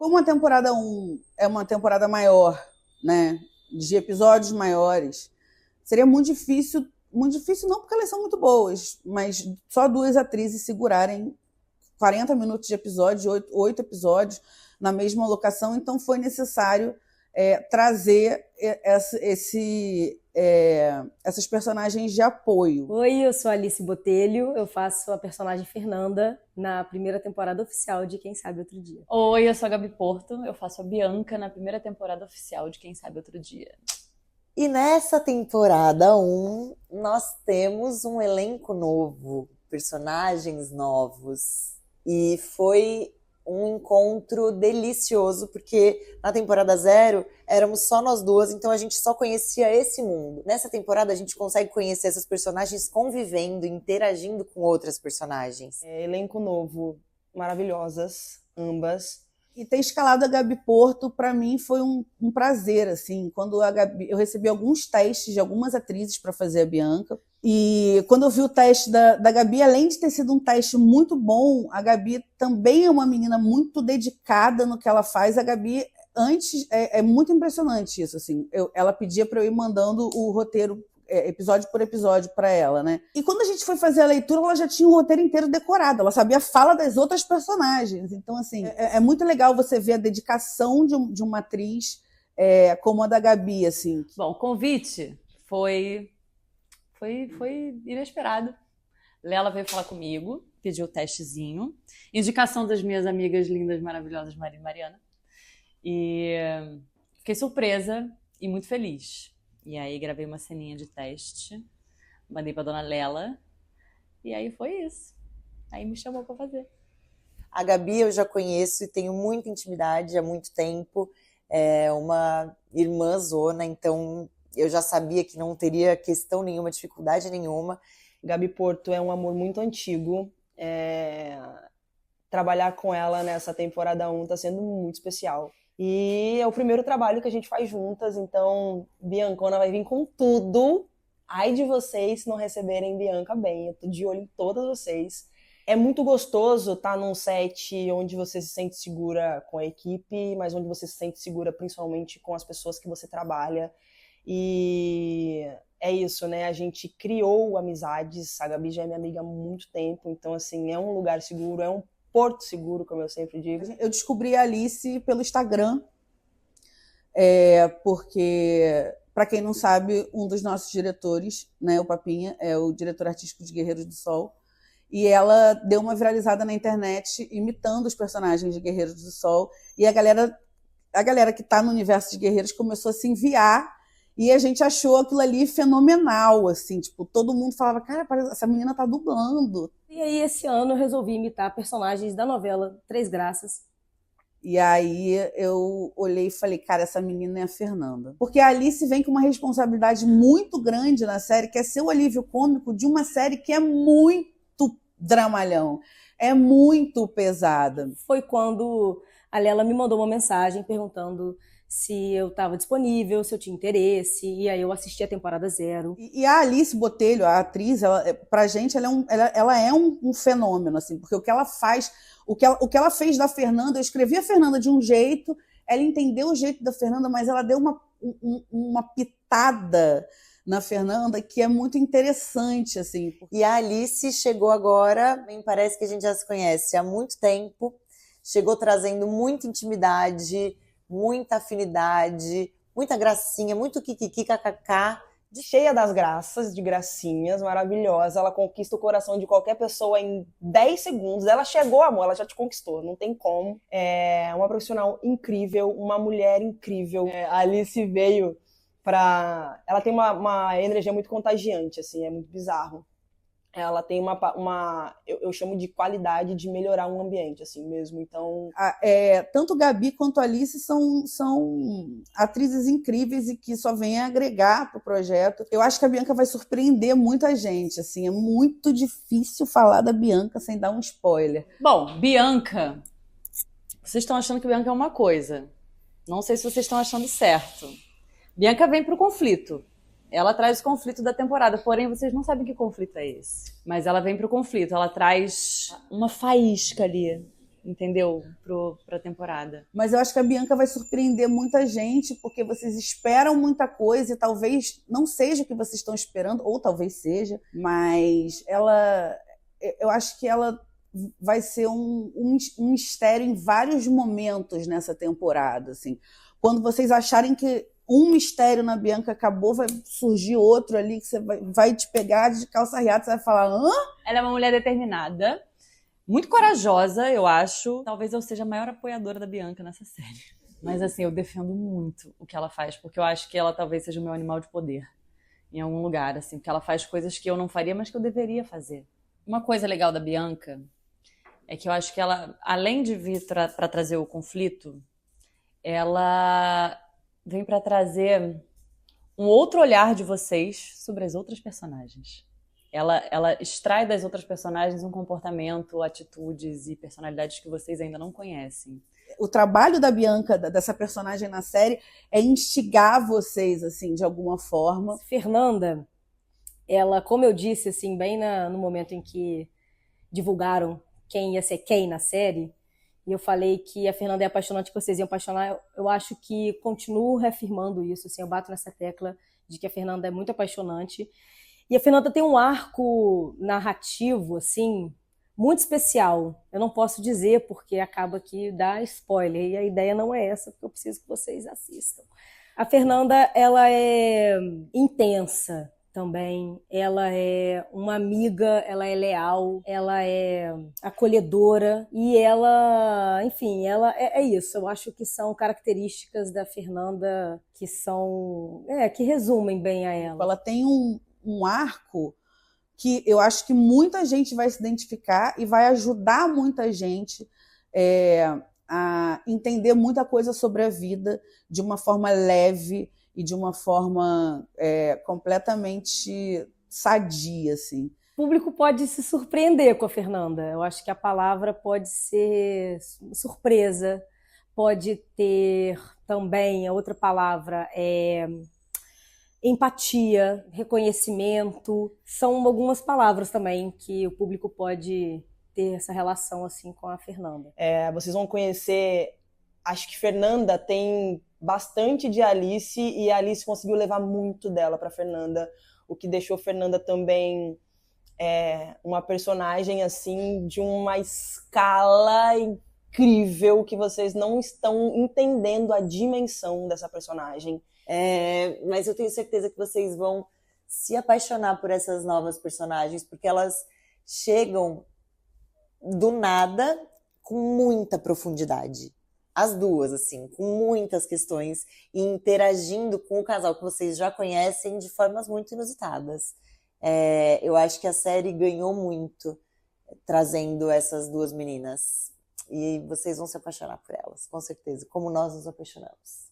Como a temporada um é uma temporada maior, né, de episódios maiores, seria muito difícil não porque elas são muito boas, mas só duas atrizes segurarem 40 minutos de episódio, oito episódios na mesma locação, então foi necessário trazer essas personagens de apoio. Oi, eu sou Alice Botelho, eu faço a personagem Fernanda na primeira temporada oficial de Quem Sabe Outro Dia. Oi, eu sou a Gabi Porto, eu faço a Bianca na primeira temporada oficial de Quem Sabe Outro Dia. E nessa temporada 1, nós temos um elenco novo, personagens novos. E foi um encontro delicioso, porque na temporada 0 éramos só nós duas, então a gente só conhecia esse mundo. Nessa temporada a gente consegue conhecer essas personagens convivendo, interagindo com outras personagens. Elenco novo, maravilhosas, ambas. E ter escalado a Gabi Porto, para mim, foi um prazer, assim. Quando eu recebi alguns testes de algumas atrizes para fazer a Bianca, e quando eu vi o teste da Gabi, além de ter sido um teste muito bom, a Gabi também é uma menina muito dedicada no que ela faz. A Gabi, antes, é muito impressionante isso, assim. Ela pedia para eu ir mandando o roteiro episódio por episódio para ela, né? E quando a gente foi fazer a leitura, ela já tinha o roteiro inteiro decorado, ela sabia a fala das outras personagens. Então, assim, é muito legal você ver a dedicação de uma atriz como a da Gabi, assim. Bom, o convite foi inesperado. Lela veio falar comigo, pediu o testezinho, indicação das minhas amigas lindas, maravilhosas, Maria e Mariana, e fiquei surpresa e muito feliz. E aí gravei uma ceninha de teste, mandei pra dona Lela, e aí foi isso. Aí me chamou pra fazer. A Gabi eu já conheço e tenho muita intimidade há muito tempo. É uma irmãzona, então eu já sabia que não teria questão nenhuma, dificuldade nenhuma. Gabi Porto é um amor muito antigo. Trabalhar com ela nessa temporada 1 tá sendo muito especial. E é o primeiro trabalho que a gente faz juntas, então Biancona vai vir com tudo. Ai de vocês se não receberem Bianca bem, eu tô de olho em todas vocês. É muito gostoso estar num set onde você se sente segura com a equipe, mas onde você se sente segura principalmente com as pessoas que você trabalha. E é isso, né? A gente criou amizades, a Gabi já é minha amiga há muito tempo, então assim, é um lugar seguro, é um porto seguro, como eu sempre digo. Eu descobri a Alice pelo Instagram, porque, para quem não sabe, um dos nossos diretores, né, o Papinha, é o diretor artístico de Guerreiros do Sol, e ela deu uma viralizada na internet imitando os personagens de Guerreiros do Sol, e a galera que está no universo de Guerreiros começou a se enviar, e a gente achou aquilo ali fenomenal, assim, tipo, todo mundo falava, cara, essa menina tá dublando. E aí, esse ano, eu resolvi imitar personagens da novela Três Graças. E aí eu olhei e falei, cara, essa menina é a Fernanda. Porque a Alice vem com uma responsabilidade muito grande na série, que é ser o alívio cômico de uma série que é muito dramalhão, é muito pesada. Foi quando a Lela me mandou uma mensagem perguntando se eu estava disponível, se eu tinha interesse, e aí eu assisti a temporada 0. E a Alice Botelho, a atriz, pra gente, ela é um fenômeno, assim, porque o que ela faz, o que ela fez da Fernanda, eu escrevi a Fernanda de um jeito, ela entendeu o jeito da Fernanda, mas ela deu uma pitada na Fernanda que é muito interessante, assim. E a Alice chegou agora, me parece que a gente já se conhece há muito tempo, chegou trazendo muita intimidade, muita afinidade, muita gracinha, muito kikiki, kkk. Cheia das graças, de gracinhas, maravilhosa. Ela conquista o coração de qualquer pessoa em 10 segundos. Ela chegou, amor, ela já te conquistou, não tem como. É uma profissional incrível, uma mulher incrível. A Alice veio pra... Ela tem uma energia muito contagiante, assim, é muito bizarro. Ela tem eu chamo de qualidade de melhorar um ambiente, assim mesmo, então... Tanto Gabi quanto Alice são atrizes incríveis e que só vêm agregar pro projeto. Eu acho que a Bianca vai surpreender muita gente, assim, é muito difícil falar da Bianca sem dar um spoiler. Bom, Bianca, vocês estão achando que Bianca é uma coisa, não sei se vocês estão achando certo. Bianca vem pro conflito. Ela traz o conflito da temporada, porém vocês não sabem que conflito é esse. Mas ela vem pro conflito, ela traz uma faísca ali. entendeu? Pra temporada. Mas eu acho que a Bianca vai surpreender muita gente, porque vocês esperam muita coisa e talvez não seja o que vocês estão esperando, ou talvez seja, mas eu acho que ela vai ser um mistério em vários momentos nessa temporada, assim. Quando vocês acharem que um mistério na Bianca acabou, vai surgir outro ali que você vai te pegar de calça riada, você vai falar, hã? Ela é uma mulher determinada, muito corajosa, eu acho. Talvez eu seja a maior apoiadora da Bianca nessa série. Mas assim, eu defendo muito o que ela faz, porque eu acho que ela talvez seja o meu animal de poder em algum lugar, assim, porque ela faz coisas que eu não faria, mas que eu deveria fazer. Uma coisa legal da Bianca é que eu acho que ela, além de vir para trazer o conflito, ela vem para trazer um outro olhar de vocês sobre as outras personagens. Ela extrai das outras personagens um comportamento, atitudes e personalidades que vocês ainda não conhecem. O trabalho da Bianca, dessa personagem na série, é instigar vocês, assim, de alguma forma. Fernanda, ela, como eu disse, assim, bem no momento em que divulgaram quem ia ser quem na série, e eu falei que a Fernanda é apaixonante, que vocês iam apaixonar, eu acho que continuo reafirmando isso, assim, eu bato nessa tecla de que a Fernanda é muito apaixonante. E a Fernanda tem um arco narrativo, assim, muito especial. Eu não posso dizer porque acaba que dá spoiler, e a ideia não é essa, porque eu preciso que vocês assistam. A Fernanda, ela é intensa também, ela é uma amiga, ela é leal, ela é acolhedora, e ela, enfim, ela é isso. Eu acho que são características da Fernanda que são, que resumem bem a ela. Ela tem um arco que eu acho que muita gente vai se identificar e vai ajudar muita gente a entender muita coisa sobre a vida de uma forma leve e de uma forma completamente sadia, assim. O público pode se surpreender com a Fernanda. Eu acho que a palavra pode ser surpresa, pode ter também, a outra palavra empatia, reconhecimento, são algumas palavras também que o público pode ter essa relação assim com a Fernanda. Vocês vão conhecer, acho que Fernanda tem bastante de Alice e a Alice conseguiu levar muito dela para Fernanda, o que deixou Fernanda também uma personagem assim de uma escala incrível que vocês não estão entendendo a dimensão dessa personagem. Mas eu tenho certeza que vocês vão se apaixonar por essas novas personagens, porque elas chegam do nada com muita profundidade. As duas, assim, com muitas questões e interagindo com o casal que vocês já conhecem de formas muito inusitadas. Eu acho que a série ganhou muito trazendo essas duas meninas. E vocês vão se apaixonar por elas, com certeza, como nós nos apaixonamos.